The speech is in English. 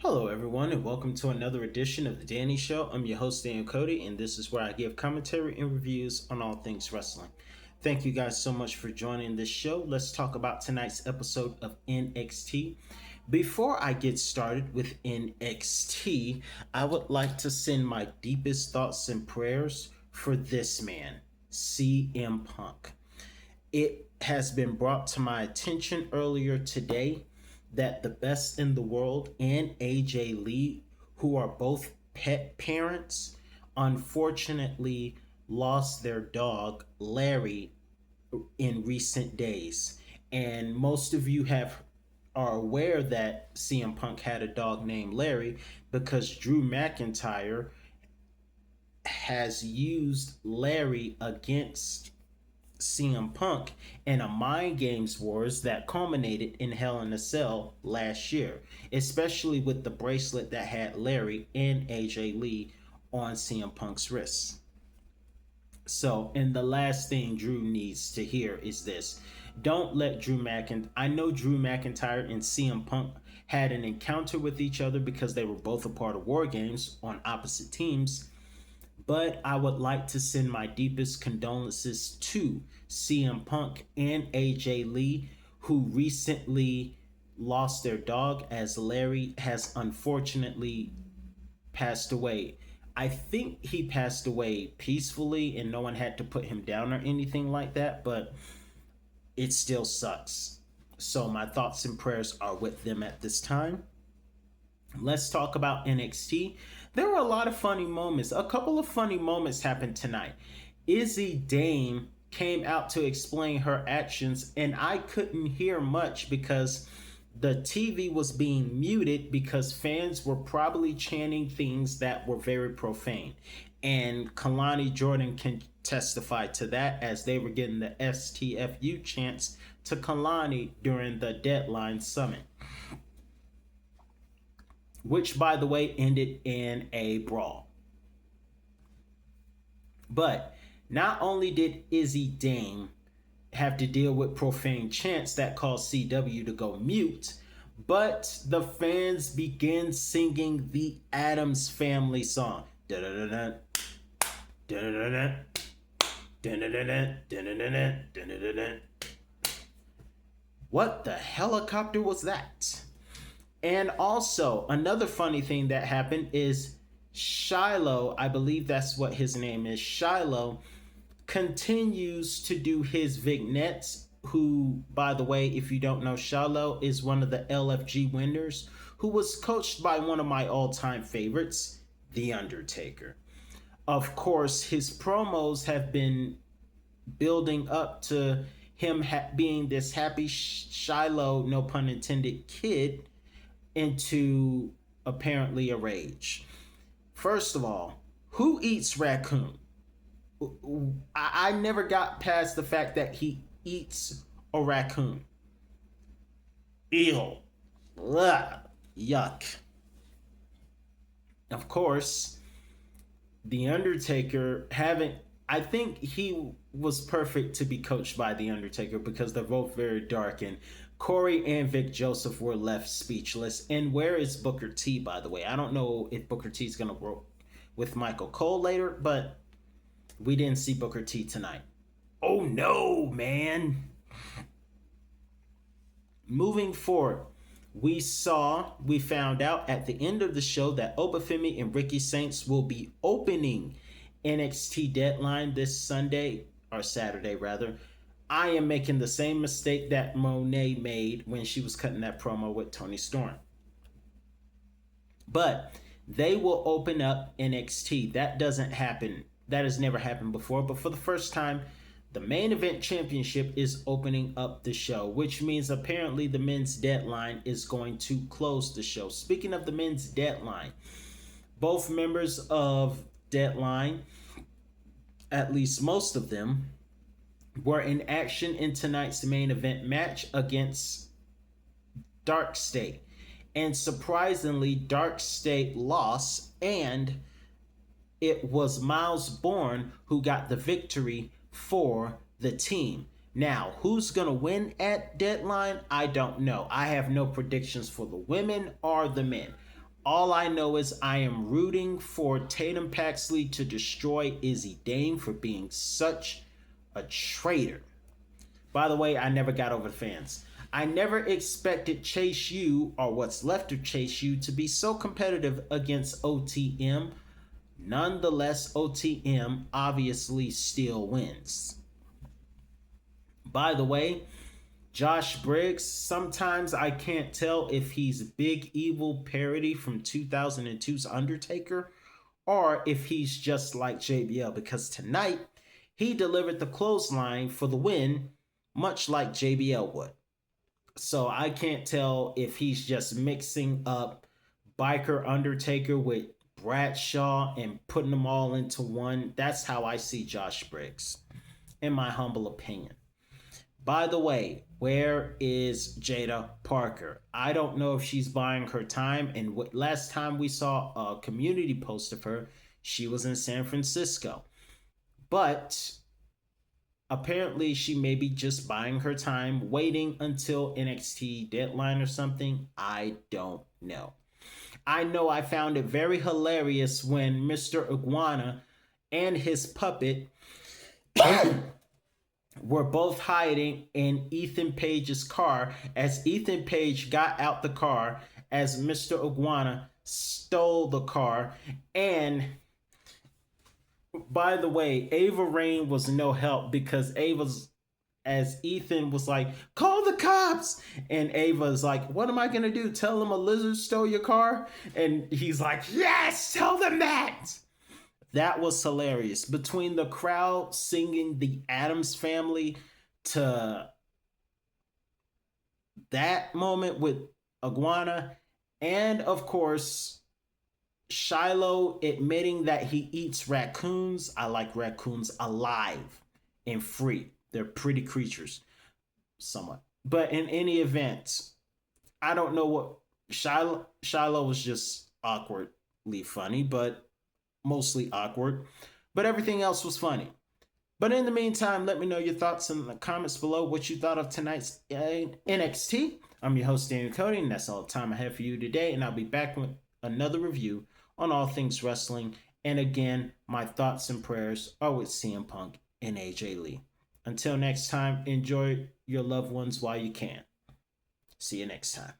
Hello, everyone, and welcome to another edition of The Danny Show. I'm your host, Daniel Cody, and this is where I give commentary and reviews on all things wrestling. Thank you guys so much for joining this show. Let's talk about tonight's episode of NXT. Before I get started with NXT, I would like to send my deepest thoughts and prayers for this man, CM Punk. It has been brought to my attention earlier today that the best in the world and AJ Lee, who are both pet parents, unfortunately lost their dog Larry in recent days. And most of you are aware that CM Punk had a dog named Larry because Drew McIntyre has used Larry against CM Punk in a Mind Games Wars that culminated in Hell in a Cell last year, especially with the bracelet that had Larry and AJ Lee on CM Punk's wrist. So, and the last thing Drew needs to hear is this. Don't let Drew McIntyre. I know Drew McIntyre and CM Punk had an encounter with each other because they were both a part of War Games on opposite teams, but I would like to send my deepest condolences to CM Punk and AJ Lee, who recently lost their dog as Larry has unfortunately passed away. I think he passed away peacefully and no one had to put him down or anything like that, but it still sucks. So my thoughts and prayers are with them at this time. Let's talk about NXT. There were a lot of funny moments. A couple of funny moments happened tonight. Izzy Dame came out to explain her actions, and I couldn't hear much because the TV was being muted because fans were probably chanting things that were very profane. And Kalani Jordan can testify to that as they were getting the STFU chants to Kalani during the Deadline Summit, which, by the way, ended in a brawl. But not only did Izzy Dame have to deal with profane chants that caused CW to go mute, but the fans began singing the Addams Family song. Da-da-da-da, da-da-da-da, da-da-da-da, da-da-da-da, da-da-da-da. What the helicopter was that? And also, another funny thing that happened is Shiloh, I believe that's what his name is, Shiloh, continues to do his vignettes, who, by the way, if you don't know, Shiloh is one of the LFG winners, who was coached by one of my all-time favorites, The Undertaker. Of course, his promos have been building up to him being this happy Shiloh, no pun intended, kid, into apparently a rage. First of all, who eats raccoon? I never got past the fact that he eats a raccoon. Ew. Ugh. Yuck. Of course, The Undertaker I think he was perfect to be coached by The Undertaker because they're both very dark, and Corey and Vic Joseph were left speechless. And where is Booker T, by the way? I don't know if Booker T is going to work with Michael Cole later, but we didn't see Booker T tonight. Oh no, man. Moving forward, we found out at the end of the show that Obafemi and Ricky Saints will be opening NXT Deadline this Sunday, or Saturday rather. I am making the same mistake that Monet made when she was cutting that promo with Toni Storm. But they will open up NXT. That doesn't happen. That has never happened before. But for the first time, the main event championship is opening up the show, which means apparently the men's deadline is going to close the show. Speaking of the men's deadline, both members of Deadline, at least most of them, were in action in tonight's main event match against Dark State. And surprisingly, Dark State lost, and it was Miles Bourne who got the victory for the team. Now, who's going to win at Deadline? I don't know. I have no predictions for the women or the men. All I know is I am rooting for Tatum Paxley to destroy Izzy Dane for being such a traitor. By the way, I never got over the fans. I never expected Chase U, or what's left of Chase U, to be so competitive against OTM. Nonetheless, OTM obviously still wins. By the way, Josh Briggs, sometimes I can't tell if he's Big Evil parody from 2002's Undertaker or if he's just like JBL, because tonight he delivered the clothesline for the win, much like JBL would. So I can't tell if he's just mixing up Biker Undertaker with Bradshaw and putting them all into one. That's how I see Josh Briggs, in my humble opinion. By the way, where is Jada Parker? I don't know if she's buying her time. And last time we saw a community post of her, she was in San Francisco. But apparently, she may be just buying her time, waiting until NXT deadline or something. I don't know. I know I found it very hilarious when Mr. Iguana and his puppet were both hiding in Ethan Page's car as Ethan Page got out the car as Mr. Iguana stole the car. And by the way, Ava Rain was no help because Ava's, as Ethan was like, call the cops. And Ava's like, what am I going to do? Tell them a lizard stole your car? And he's like, yes, tell them that. That was hilarious. Between the crowd singing the Addams Family to that moment with Iguana, and of course, Shiloh admitting that he eats raccoons. I like raccoons alive and free. They're pretty creatures, somewhat. But in any event, I don't know what Shiloh was just awkwardly funny, but mostly awkward, but everything else was funny. But in the meantime, let me know your thoughts in the comments below, what you thought of tonight's NXT. I'm your host, Daniel Cody, and that's all the time I have for you today, and I'll be back with another review on all things wrestling. And again, my thoughts and prayers are with CM Punk and AJ Lee. Until next time, enjoy your loved ones while you can. See you next time.